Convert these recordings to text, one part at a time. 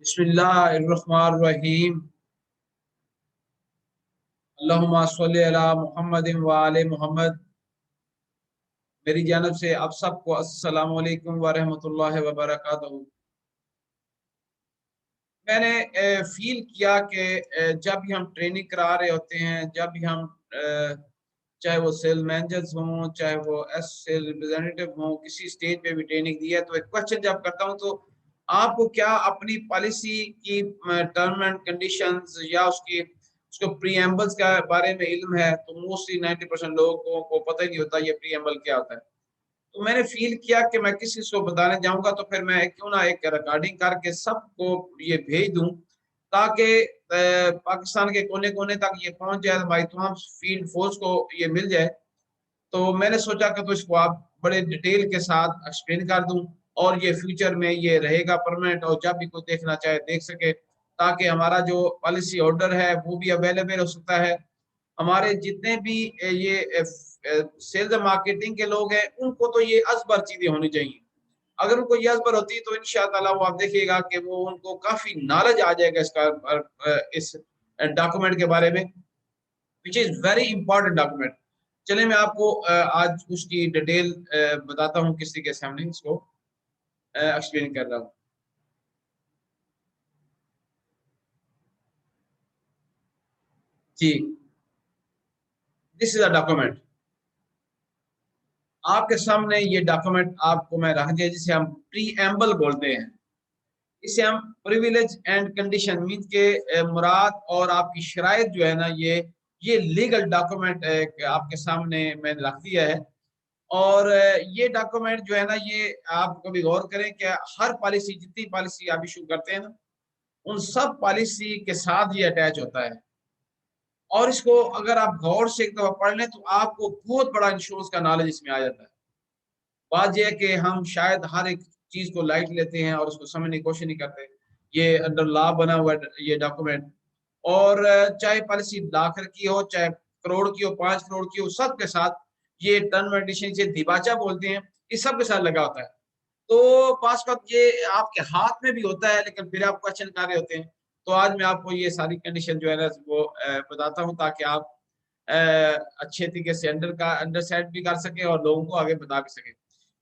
बिस्मिल्लाहिर्रहमानिर्रहीम। अल्लाहुम्मा सल्लि अला मुहम्मदिन व आले मुहम्मद। मेरी जानब से आप सबको अस्सलाम वालेकुम व रहमतुल्लाहि व बरकातहू। मैंने फील किया कि जब भी हम ट्रेनिंग करा रहे होते हैं, जब भी हम चाहे वो सेल मैनेजर्स हों, चाहे वो एस सेल रिप्रेजेंटेटिव हों, किसी स्टेज पे भी ट्रेनिंग दी है, तो एक क्वेश्चन जब करता हूँ तो आपको क्या अपनी पॉलिसी की टर्म एंड कंडीशंस या उसकी उसको प्रीएम्बल्स के बारे में इल्म है? तो मोस्टली 90% लोगों को पता ही नहीं होता ये प्रीएम्बल क्या होता है। तो मैंने फील किया कि मैं किसी को बताने जाऊंगा तो फिर मैं क्यों ना एक रिकॉर्डिंग करके सबको ये भेज दूं, ताकि पाकिस्तान के कोने कोने तक ये पहुंच जाए, भाई तमाम फील्ड फोर्स को ये मिल जाए। तो मैंने सोचा कि तो इसको आप बड़े डिटेल के साथ एक्सप्लेन कर दूं, और ये फ्यूचर में ये रहेगा परमानेंट, और जब भी कोई देखना चाहे देख सके, ताकि हमारा जो पॉलिसी ऑर्डर है वो भी अवेलेबल हो सकता है। हमारे जितने भी ये सेल्स एंड मार्केटिंग के लोग हैं, उनको तो ये असबर चीजें होनी चाहिए। अगर उनको ये असबर होती तो इंशाअल्लाह वो आप देखिएगा कि वो उनको काफी नॉलेज आ जाएगा इसका, इस डॉक्यूमेंट के बारे में, which is very important document. चलिए मैं आपको आज उसकी डिटेल बताता हूँ, किसी के सामने इसको एक्सप्लेन कर रहा हूँ। जी, दिस इज अ डॉक्यूमेंट। आपके सामने ये डॉक्यूमेंट आपको मैं रख दिया, जिसे हम प्रीएम्बल बोलते हैं। इसे हम प्रिविलेज एंड कंडीशन मीन के मुराद और आपकी शराइत जो है ना, ये लीगल डॉक्यूमेंट आपके सामने मैंने रख दिया है। और ये डॉक्यूमेंट जो है ना, ये आप कभी गौर करें कि हर पॉलिसी, जितनी पॉलिसी आप इशू करते हैं ना, उन सब पॉलिसी के साथ ये अटैच होता है। और इसको अगर आप गौर से एक दफा पढ़ लें तो आपको बहुत बड़ा इंश्योरेंस का नॉलेज इसमें आ जाता है। बात यह है कि हम शायद हर एक चीज को लाइट लेते हैं और उसको समझने की कोशिश नहीं करते। ये अंडर लॉ बना हुआ है ये डॉक्यूमेंट। और चाहे पॉलिसी लाख की हो, चाहे करोड़ की हो, 5 करोड़ की हो, सब के साथ ये टर्म एंड कंडीशन से दिबाचा बोलते हैं, इस सब के साथ लगा होता है। तो पास वक्त ये आपके हाथ में भी होता है, लेकिन फिर आप क्वेश्चन कर रहे होते हैं। तो आज मैं आपको ये सारी कंडीशन जो है ना वो बताता हूँ, ताकि आप अ, अच्छे तरीके से अंडरस्टैंड भी कर सके और लोगों को आगे बता भी सके।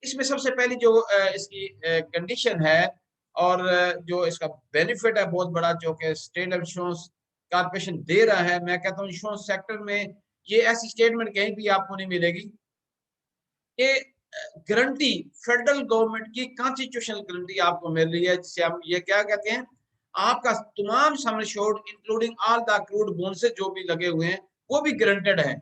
इसमें सबसे पहली जो इसकी कंडीशन है, और जो इसका बेनिफिट है बहुत बड़ा, जो कि स्टेट इंश्योरेंस कॉर्पोरेशन दे रहा है, मैं कहता हूँ इंश्योरेंस सेक्टर में ये ऐसी स्टेटमेंट कहीं भी आपको नहीं मिलेगी। ये गारंटी फेडरल गवर्नमेंट की कॉन्स्टिट्यूशनल गारंटी आपको मिल रही है, जिसे हम ये क्या कहते हैं, आपका तमाम सम insured including all the accrued bonuses जो भी लगे हुए हैं, वो भी गारंटेड है।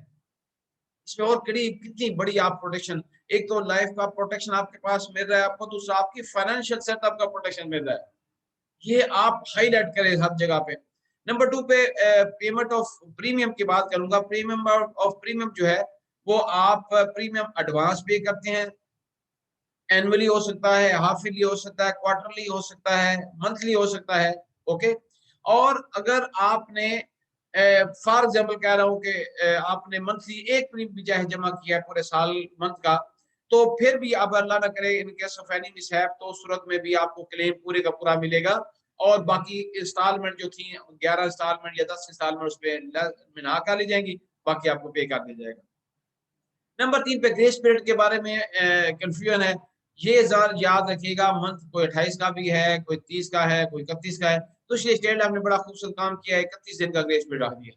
इसमें और कितनी बड़ी आप प्रोटेक्शन, एक तो लाइफ का प्रोटेक्शन आपके पास मिल रहा है आपको, दूसरा आपकी फाइनेंशियल सेटअप का प्रोटेक्शन मिल रहा है। ये आप हाईलाइट करें हर जगह पे। नंबर 2 पे पेमेंट ऑफ प्रीमियम की बात करूंगा। प्रीमियम ऑफ प्रीमियम जो है, वो आप प्रीमियम एडवांस पे करते हैं। एनुअली हो सकता है, हाफ ईयरली हो सकता है, क्वार्टरली हो सकता है, मंथली हो सकता है। ओके। और अगर आपने फॉर एग्जाम्पल कह रहा हूँ कि आपने मंथली एक प्रीमियम भी चाहे जमा किया है पूरे साल मंथ का, तो फिर भी अब अल्लाह ना करे in case of any mishap, तो उस सूरत में भी आपको क्लेम पूरे का पूरा मिलेगा। और बाकी इंस्टॉलमेंट जो थी 11 इंस्टॉलमेंट या 10 इंस्टॉलमेंट उस पर मिना कर ली जाएंगी, बाकी आपको पे कर दिया जाएगा। नंबर 3 पे ग्रेस पीरियड के बारे में कंफ्यूजन है। ये याद रखिएगा, मंथ कोई 28 का भी है, कोई 30 का है, कोई 31 का है। तो इसलिए स्टेट आपने बड़ा खूबसूरत काम किया है, 31 दिन का ग्रेस पीरियड रख दिया।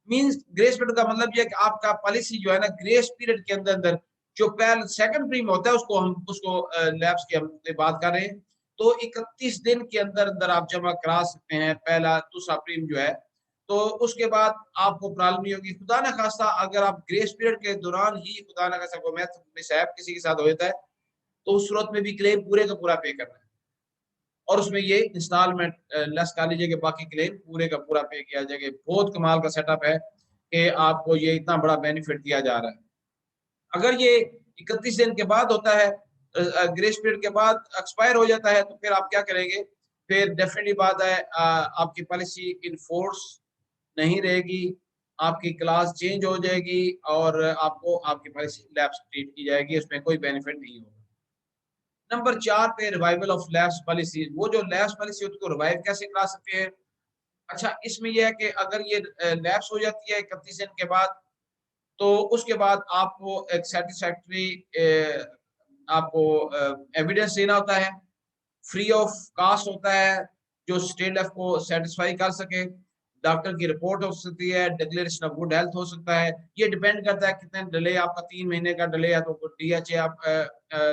मींस ग्रेस पीरियड का मतलब ये है कि आपका पॉलिसी जो है ना, ग्रेस पीरियड के अंदर अंदर जो पहले सेकंड प्रीमियम होता है उसको हम उसको लैब्स की हम बात कर रहे हैं, तो 31 दिन के अंदर अंदर आप जमा करा सकते हैं पहला दूसरा प्रीमियम जो है। तो उसके बाद आपको प्रॉब्लम नहीं होगी। खुदा ना खास्ता अगर आप ग्रेस पीरियड के दौरान ही खुदा ना खास्ता कोई मैथ मिसहैप किसी के साथ हो जाता है, तो उस सूरत में भी क्लेम पूरे का पूरा पे करना है। और उसमें ये इंस्टॉलमेंट लेस कर लीजिए कि बाकी क्लेम पूरे का पूरा पे किया जाएगा। बहुत कमाल का सेटअप है कि आपको ये इतना बड़ा बेनिफिट दिया जा रहा है। अगर ये 31 दिन के बाद होता है, ग्रेस पीरियड के बाद एक्सपायर हो जाता है, तो फिर आप क्या करेंगे? फिर डेफिनेटली बात है, आपकी पॉलिसी इन फोर्स नहीं रहेगी, आपकी क्लास चेंज हो जाएगी, और आपको आपकी पॉलिसी लैप्स ट्रीट की जाएगी, उसमें कोई बेनिफिट नहीं होगा। नंबर 4 पे रिवाइवल ऑफ लैप्स पॉलिसी, वो जो लैप्स पॉलिसी उसको रिवाइव कैसे करा सकते हैं। अच्छा, इसमें यह है कि अगर ये लैप्स हो जाती है 31 दिन के बाद, तो उसके बाद आपको एक सेटिस्फैक्ट्री आपको एविडेंस देना होता है, फ्री ऑफ कास्ट होता है, जो स्टेट लेफ को सेटिस्फाई कर सके। डॉक्टर की रिपोर्ट हो सकती है, डिक्लेरेशन ऑफ गुड हेल्थ हो सकता है। ये डिपेंड करता है कितने डिले, आपका 3 महीने का डिले है तो DHA आप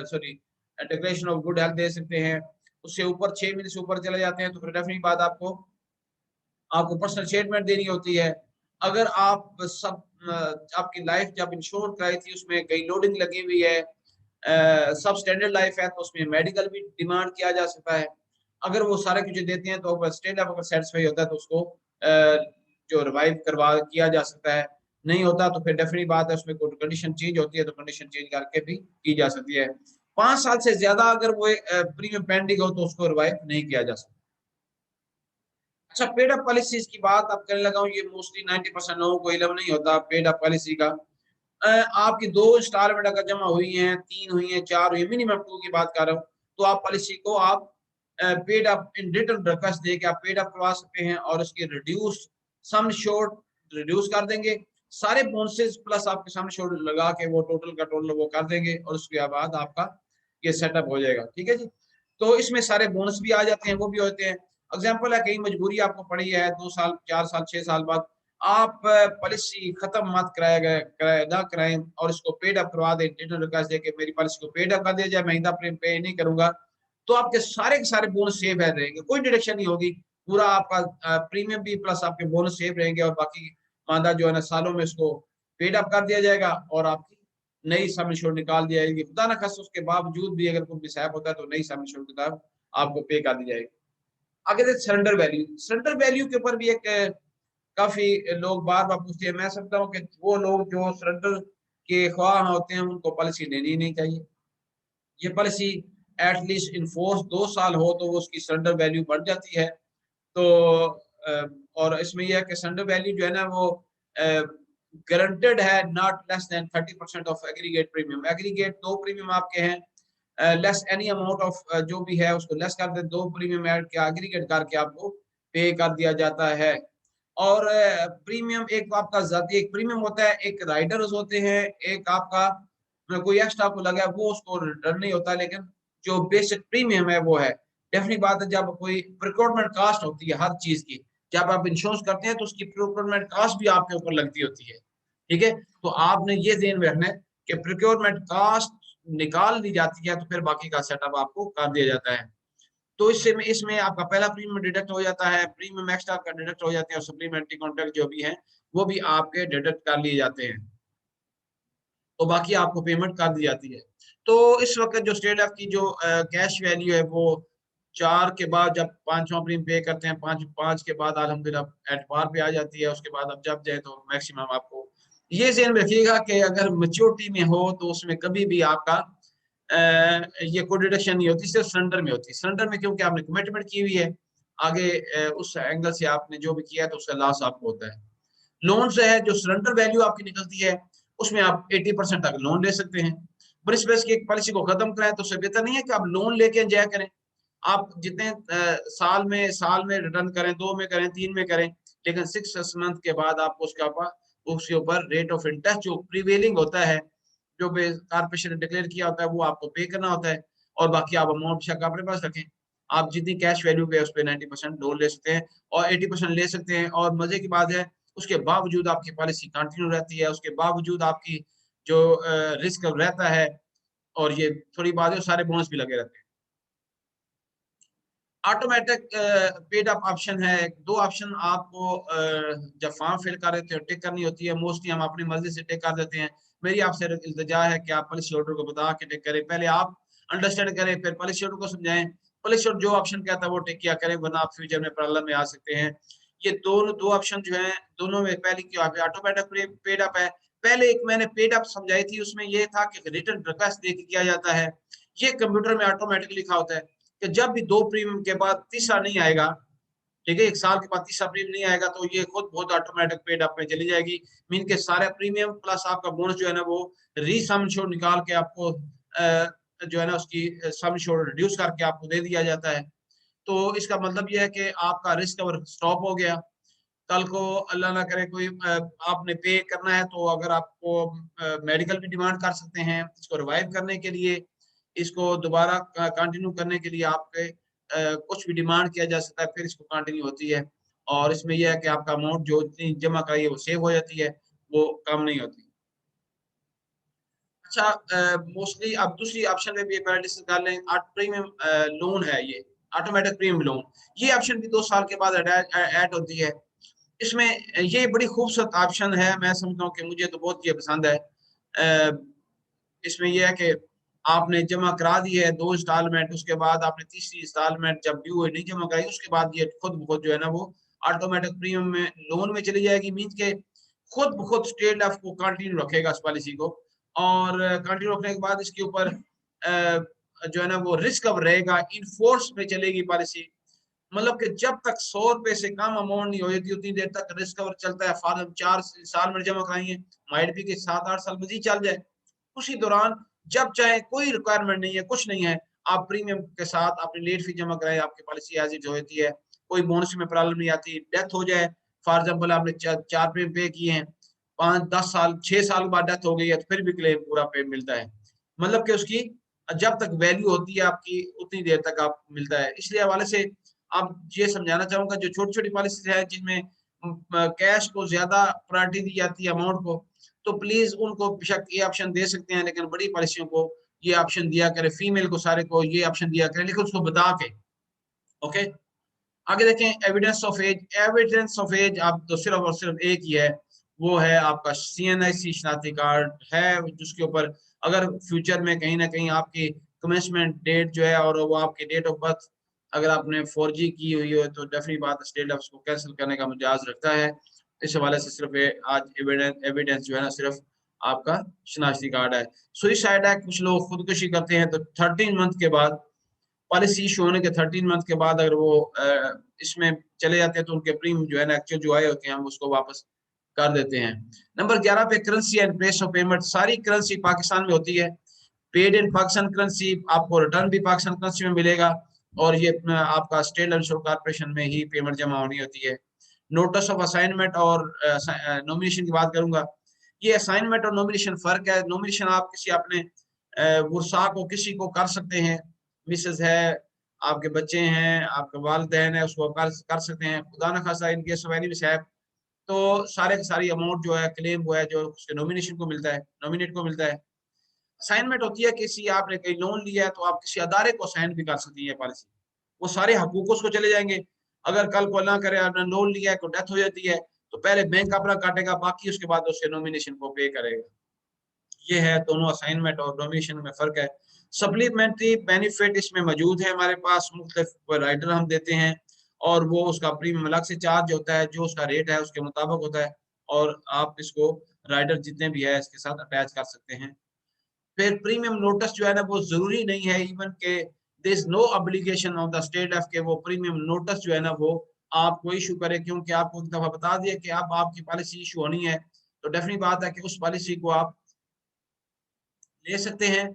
sorry declaration of good health दे सकते हैं। उससे ऊपर 6 महीने से ऊपर चले जाते हैं तो फिर डेफिनेटली बात आपको पर्सनल स्टेटमेंट देनी होती है। अगर आप सब आपकी लाइफ जब इंश्योर कराई थी उसमें कई लोडिंग लगी हुई है, सब स्टैंडर्ड लाइफ है, तो उसमें मेडिकल भी डिमांड किया जा सकता है। अगर वो सारे कुछ देते हैं तो स्टेट लेवल अगर सेटिस्फाई होता है तो उसको जो रिवाइव करवा किया जा सकता है। नहीं होता तो फिर डेफिनेटली बात है, उसमें कोई कंडीशन चेंज होती है तो कंडीशन चेंज करके भी की जा सकती है। 5 साल से ज्यादा अगर वो प्रीमियम पेंडिंग हो तो उसको रिवाइव नहीं किया जा सकता। अच्छा, पेड अप पॉलिसीज की बात आप करने लगा हूँ, ये मोस्टली 90% लोगों को इलम नहीं होता पेड अप पॉलिसी का। आपकी 2 इंस्टॉलमेंट अगर जमा हुई हैं, 3 हुई हैं, 4 हुई है, मिनिमम 2 की बात कर रहा हूँ, तो आप पॉलिसी को आप paid up in return request दे के आप पेड अप करवा सकते हैं और उसकी रिड्यूस सम शोर्ट रिड्यूस कर देंगे। सारे बोनसेस प्लस आपके सम शोर्ट लगा के वो टोटल का टोटल वो कर देंगे और उसके बाद आपका ये सेटअप हो जाएगा। ठीक है जी। तो इसमें सारे बोनस भी आ जाते हैं, वो भी होते हैं। एग्जाम्पल है, कहीं मजबूरी आपको पड़ी है 2 साल 4 साल 6 साल बाद आप पॉलिसी खत्म मत कराए ना कराएं और इसको पेड अप करवा दें, रिटर्न रिक्वेस्ट दे के मेरी पॉलिसी को पेड अप कर दिया जाए, महीना प्रीमियम पे नहीं करूंगा, तो आपके सारे के सारे बोनस सेव है रहेंगे, कोई डिडक्शन नहीं होगी। पूरा आपका प्रीमियम भी प्लस आपके बोनस सेव रहेंगे और बाकी मादा जो है ना सालों में इसको पेड अप कर दिया जाएगा और आपकी नई सम इंश्योर निकाल दी जाएगी। खुदा ना खास उसके बावजूद भी अगर कोई मिसहैप होता है तो नई सम इंश्योर किताब आपको पे कर दी जाएगी। आगे से सरेंडर वैल्यू, सरेंडर वैल्यू के ऊपर भी एक काफी लोग बार बार पूछते हैं। मैं समझता हूँ कि वो लोग जो सरेंडर के ख्वाह होते हैं उनको पॉलिसी लेनी ही नहीं चाहिए। ये पॉलिसी एटलीस्ट इनफोर्स 2 साल हो तो वो उसकी सरेंडर वैल्यू बढ़ जाती है। तो और इसमें यह है कि सरेंडर वैल्यू जो है ना वो गारंटेड है, not less than 30% of aggregate premium. Aggregate 2 premium आपके हैं, लेस एनी अमाउंट ऑफ जो भी है उसको लेस कर दे, 2 प्रीमियम ऐड के एग्रीगेट करके आपको पे कर दिया जाता है। और प्रीमियम एक आपका जाती एक प्रीमियम होता है, एक राइडर्स होते हैं, एक आपका कोई एक्स्ट्रा आपको लगा है वो उसको रिटर्न नहीं होता, लेकिन जो बेसिक प्रीमियम है वो है। डेफिनेट बात है, जब कोई प्रिक्योरमेंट कास्ट होती है हर चीज की, जब आप इंश्योरेंस करते हैं तो उसकी प्रिक्योरमेंट कास्ट भी आपके ऊपर लगती होती है। ठीक है, तो आपने ये ध्यान में रखना है कि प्रिक्योरमेंट कास्ट निकाल दी जाती है तो फिर बाकी का सेटअप आपको कर दिया जाता है। तो इससे में इसमें आपका पहला प्रीमियम डिडक्ट हो जाता है, प्रीमियम एक्स्ट्रा का डिडक्ट हो जाते हैं और सप्लीमेंट्री कॉन्ट्रैक्ट जो भी है वो भी आपके डिडक्ट कर लिए जाते हैं, तो बाकी आपको पेमेंट कर दी जाती है। तो इस वक्त जो स्टेट ऑफ की जो कैश वैल्यू है वो 4 के बाद जब 5वां प्रीमियम पे करते हैं, 5 के बाद अल्हम्दुलिल्लाह एट पार पे आ जाती है। उसके बाद अब जब जाए तो मैक्सिमम आपको ये ध्यान में रखिएगा कि अगर मेच्योरिटी में हो तो उसमें कभी भी आपका ये कोई डिडक्शन नहीं होती, सिर्फ सरेंडर में होती है। सरेंडर में क्योंकि आपने कमिटमेंट की हुई है आगे, उस एंगल से आपने जो भी किया है तो उसका लॉस आपको होता है। लोन से है जो सरेंडर वैल्यू आपकी निकलती है उसमें आप 80% तक लोन ले सकते हैं। ब्रिज बेस की पॉलिसी को खत्म कराएं तो उससे बेहतर नहीं है कि आप लोन लेके जाया करें। आप जितने साल में रिटर्न करें, 2 में करें, 3 में करें, लेकिन 6 मंथ के बाद आपको उसके ऊपर रेट ऑफ इंटरेस्ट जो प्रीवेलिंग होता है, जो कारपोरेशन ने डिक्लेयर किया होता है वो आपको पे करना होता है। और बाकी आप अमाउंट शक अपने पास रखें। आप जितनी कैश वैल्यू पे उस पर 90% लोन ले सकते हैं और 80% ले सकते हैं। और मजे की बात है उसके बावजूद आपकी पॉलिसी कंटिन्यू रहती है, उसके बावजूद आपकी जो रिस्क रहता है और ये थोड़ी बात है सारे बोनस भी लगे रहते हैं। ऑटोमेटिक पेड अप ऑप्शन है, 2 ऑप्शन आपको जब फॉर्म फिल कर रहे थे टिक करनी होती है। मोस्टली हम अपनी मर्जी से टिक कर देते हैं। मेरी आपसे इल्तिजा है कि आप पॉलिसी होल्डर को बता के टिक करें, पहले आप अंडरस्टैंड करें फिर पॉलिसी होल्डर को समझाएं। पॉलिसी होल्डर जो ऑप्शन कहता है वो टिक किया करें, वरना आप फ्यूचर में प्रॉब्लम में आ सकते हैं। ये दोनों 2 ऑप्शन जो है दोनों में पहले की ऑटोमेटिक पेड अप है। पहले एक मैंने पेड अप समझाई थी, उसमें ये था कि रिटर्न रिक्वेस्ट दे के किया जाता है। ये कंप्यूटर में ऑटोमेटिक लिखा होता है कि जब भी 2 प्रीमियम के बाद तीसरा नहीं आएगा, ठीक है, 1 साल के बाद तीसरा प्रीमियम नहीं आएगा तो ये खुद बहुत ऑटोमेटिक पेड अप में चली जाएगी। मीन के सारे प्रीमियम प्लस आपका बोनस जो है ना वो रीसम इंश्योर निकाल के आपको जो है ना उसकी सम इंश्योर्ड रिड्यूस करके आपको दे दिया जाता है। तो इसका मतलब यह है कि आपका रिस्क कवर स्टॉप हो गया। कल को अल्लाह ना करे कोई आपने पे करना है तो अगर आपको मेडिकल भी डिमांड कर सकते हैं इसको रिवाइव करने के लिए, इसको दोबारा कंटिन्यू करने के लिए आपके कुछ भी डिमांड किया जा सकता है, फिर इसको कंटिन्यू होती है। और इसमें यह है कि आपका अमाउंट जो इतनी जमा कराई है वो सेव हो जाती है, वो कम नहीं होती। अच्छा, मोस्टली अब दूसरी ऑप्शन में भी पहले डिस्कस कर लें। प्रीमियम लोन है ये, ऑटोमेटिक प्रीमियम लोन। ये ऑप्शन भी 2 साल के बाद ऐड होती है। इसमें ये बड़ी खूबसूरत ऑप्शन है, मैं समझता हूँ कि मुझे तो बहुत ये पसंद है। इसमें यह है कि आपने जमा करा दी है 2 इंस्टॉलमेंट, उसके बाद आपने तीसरी इंस्टॉलमेंट जब ड्यू हुई नहीं जमा कराई, उसके बाद ये खुद ब खुद जो है ना वो ऑटोमेटिक प्रीमियम में लोन में चली जाएगी। मीन्स के खुद ब खुद स्टेट लाइफ को कंटिन्यू रखेगा इस पॉलिसी को, और कंटिन्यू रखने के बाद इसके ऊपर जो है ना वो रिस्क कवर रहेगा, इन फोर्स में चलेगी पॉलिसी। मतलब कि जब तक 100 रुपए से कम अमाउंट नहीं हो जाती उतनी देर तक रिस्क कवर चलता है। फॉर 4 साल में जमा कराएंगे, माइट भी के 7-8 साल मजीद चल जाए। उसी दौरान जब चाहे, कोई रिक्वायरमेंट नहीं है, कुछ नहीं है, आप प्रीमियम के साथ अपनी लेट फी जमा कराएं, आपकी पॉलिसी एज इट होती है, कोई बोनस में प्रॉब्लम नहीं आती। डेथ हो जाए, फॉर एग्जाम्पल आपने 4 प्रीमियम पे किए हैं, 5-10 साल 6 साल बाद डेथ हो गई है, तो फिर भी क्लेम पूरा पे मिलता है। मतलब कि उसकी जब तक वैल्यू होती है आपकी उतनी देर तक आप मिलता है। इसलिए हवाले से आप ये समझाना चाहूंगा, जो छोटी छोटी पॉलिसी है जिनमें कैश को ज्यादा प्रायोरिटी दी जाती है अमाउंट को, तो प्लीज उनको बेशक ये ऑप्शन दे सकते हैं, लेकिन बड़ी पॉलिसियों को ये ऑप्शन दिया करें, फीमेल को सारे को ये ऑप्शन दिया करें, लेकिन उसको बता के। ओके, आगे देखें। Evidence of age. Evidence of age आप तो सिर्फ और सिर्फ एक ही है, वो है आपका CNIC शनाख्ती कार्ड है, जिसके ऊपर अगर फ्यूचर में कहीं ना कहीं आपकी कमेंसमेंट डेट जो है और वो आपकी डेट ऑफ बर्थ अगर आपने 4G की हुई है तो डेफिनेट बात स्टेट ऑफ को कैंसिल करने का मिजाज रखता है। इस हवाले से सिर्फ आज एविडेंस जो है ना सिर्फ आपका शनाख्ती कार्ड है। सुइसाइड है, कुछ लोग खुदकुशी करते हैं तो 13 मंथ के बाद, पॉलिसी इशू होने के 13 मंथ के बाद अगर वो इसमें चले जाते हैं तो उनके प्रीमियम जो है ना एक्चुअल जो आए होते हैं हम उसको वापस कर देते हैं। नंबर 11 पे currency and place of payment. सारी करेंसी पाकिस्तान में होती है, पेड इन पाकिस्तान करेंसी, आपको रिटर्न भी पाकिस्तान करेंसी में मिलेगा, और ये आपका स्टेट इंश्योरेंस कॉर्पोरेशन में ही पेमेंट जमा होनी होती है। नोटिस ऑफ असाइनमेंट और नॉमिनेशन की बात करूंगा। ये असाइनमेंट और नॉमिनेशन फर्क है। नॉमिनेशन आप किसी अपने वर्सा को किसी को कर सकते हैं, मिसेस है, आपके बच्चे हैं, आपके वालिदैन है, उसको कर सकते हैं। खुदा न खासा in case of any mishap तो सारे की सारी अमाउंट जो है क्लेम वो है जो उसके नॉमिनेशन को मिलता है, नॉमिनेट को मिलता है। असाइनमेंट होती है किसी आपने कहीं लोन लिया है तो आप किसी अदारे को असाइन भी कर सकती है पॉलिसी, वो सारे हकूक उसको चले जाएंगे। अगर कल को अल्लाह करे आपने लोन लिया है, कोई डेथ हो जाती है, तो पहले बैंक अपना काटेगा, बाकी उसके बाद उसके नॉमिनेशन को पे करेगा। ये है दोनों असाइनमेंट और डोनेशन में फर्क है। सप्लीमेंट्री बेनिफिट इसमें मौजूद है हमारे पास, मुख्तलिफ राइडर हम देते हैं और वो उसका प्रीमियम अलग से चार्ज होता है, जो उसका रेट है उसके मुताबिक होता है, और आप इसको राइडर जितने भी है इसके साथ अटैच कर सकते हैं। फिर प्रीमियम नोटिस जो है ना वो जरूरी नहीं है, इवन के there is no obligation on the state of के वो प्रीमियम नोटिस जो है ना वो आपको इशू करे, क्योंकि आपको एक दफा बता दिया कि अब आपकी पॉलिसी इशू होनी है, तो डेफिनेट बात है कि उस पॉलिसी को आप ले सकते हैं।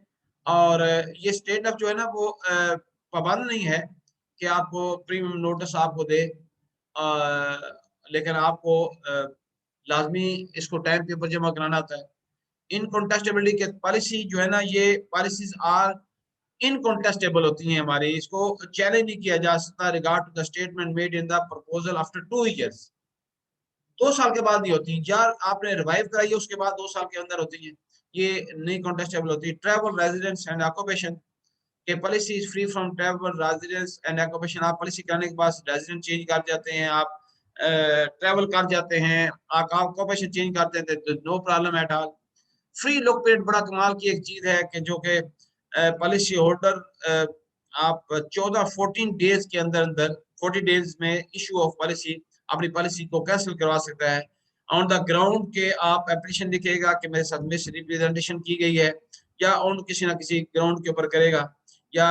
और ये स्टेट अप जो है ना वो पाबंद नहीं है कि आपको प्रीमियम नोटिस आपको दे, लेकिन आपको लाजमी इसको टाइम के ऊपर जमा कराना होता है। इनकॉन्टेस्टेबिलिटी के पॉलिसी जो है ना, ये पॉलिसीज आर इनकॉन्टेस्टेबल होती हैं हमारी, इसको चैलेंज नहीं किया जा सकता regard to the statement made in the proposal after 2 years। 2 साल के बाद नहीं होती यार, आपने रिवाइव कराई है उसके बाद 2 साल के अंदर होती है, ये नहीं कॉन्टेस्टेबल होती। ट्रैवल रेजिडेंस एंड ऑक्यूपेशन के policy is free from travel residence and occupation. आप पॉलिसी करने के बाद रेजिडेंस चेंज कर जाते हैं, आप ट्रैवल कर जाते हैं, आप ऑक्यूपेशन चेंज करते हैं तो no problem at all. Free लोक पेड बड़ा कमाल की एक चीज है कि जो कि पॉलिसी होल्डर आप 14 डेज के अंदर अंदर 40 डेज में इशू ऑफ पॉलिसी अपनी पॉलिसी को कैंसिल करवा सकता है। ऑन द ग्राउंड के आप एप्लीकेशन लिखेगा कि मेरे साथ मिस रिप्रेजेंटेशन की गई है, या ऑन किसी ना किसी ग्राउंड के ऊपर करेगा, या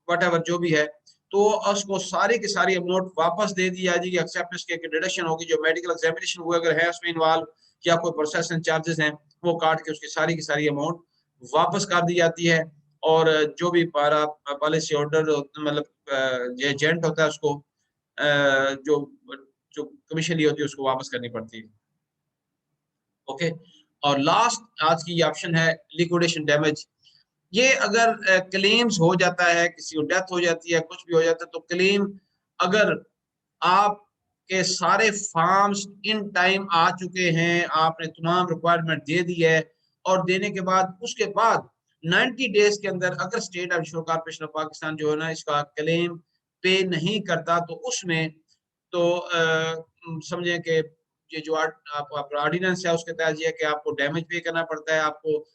वट एवर जो भी है, तो उसको सारी की सारी अमाउंट वापस दे दी जाएगी। एक्सेप्टेंस के डिडक्शन होगी, जो मेडिकल एग्जामिनेशन हुए अगर है उसमें इन्वॉल्व, या कोई प्रोसेसिंग चार्जेस हैं वो काट के उसकी सारी की सारी अमाउंट वापस कर दी जाती है। और जो भी हमारा पॉलिसी होल्डर मतलब जो एजेंट होता है उसको जो जो कमीशन ली होती है उसको वापस करनी पड़ती है। ओके, और लास्ट आज की ये ऑप्शन है लिक्विडेशन डैमेज। ये अगर क्लेम्स हो जाता है, किसी को डेथ हो जाती है, कुछ भी हो जाता है, तो क्लेम अगर आपके सारे फॉर्म्स इन टाइम आ चुके हैं, आपने तमाम रिक्वायरमेंट दे दी है, और देने के बाद उसके बाद 90 डेज के अंदर अगर state insurance corporation of Pakistan जो है ना इसका क्लेम पे नहीं करता, तो उसमें तो समझें कि ये जो ऑर्डिनेंस है उसके तहत ये कि आपको डैमेज पे करना पड़ता है, आपको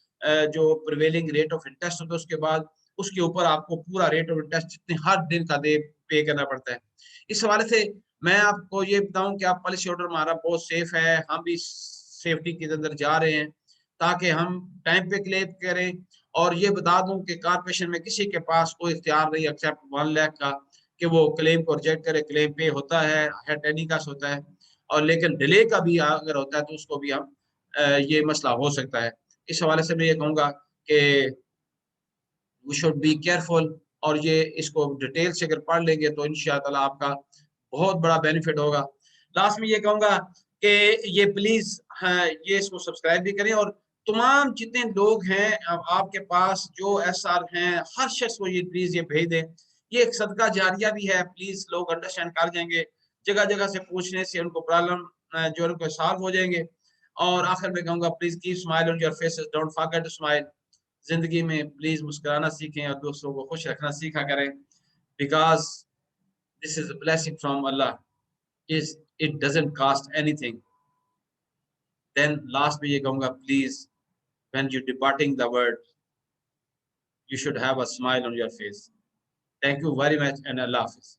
जो प्रिवेलिंग रेट ऑफ इंटरेस्ट होता है उसके बाद उसके ऊपर आपको पूरा रेट ऑफ इंटरेस्ट जितने हर दिन का दे पे करना पड़ता है। इस हवाले से मैं आपको ये बताऊं कि आप पॉलिसी होल्डर हमारा बहुत सेफ है, हम भी सेफ्टी के अंदर जा रहे हैं ताकि हम टाइम पे क्लेम करें। और ये बता दूं कि कारपोरेशन में किसी के पास कोई इख्तियार नहीं एक्सेप्ट 1 लाख का कि वो क्लेम को रिजेक्ट करे। क्लेम पे होता है टेनिकास होता है, और लेकिन डिले का भी अगर होता है तो उसको भी हम ये मसला हो सकता है। इस हवाले से मैं ये कहूँगा कि वी शुड बी केयरफुल, और ये इसको डिटेल से अगर पढ़ लेंगे तो इंशाअल्लाह आपका बहुत बड़ा बेनिफिट होगा। लास्ट में ये कहूँगा कि ये प्लीज हाँ, ये इसको सब्सक्राइब भी करें, और तमाम जितने लोग हैं आपके पास जो एसआर हैं हर शख्स को ये प्लीज ये भेज दें। ये एक सदका जारिया भी है, प्लीज लोग अंडरस्टैंड कर जाएंगे, जगह जगह से पूछने से उनको प्रॉब्लम जो उनको सॉल्व हो जाएंगे। और आखिर में कहूँगा please keep smile on your faces, don't forget to smile. जिंदगी में प्लीज मुस्कुराना सीखें और दूसरों को खुश रखना सीखा करें, because this is a blessing from Allah, is it doesn't cost anything. Then last में ये कहूँगा please when you departing the world you should have a smile on your face. Thank you very much and Allah Hafiz.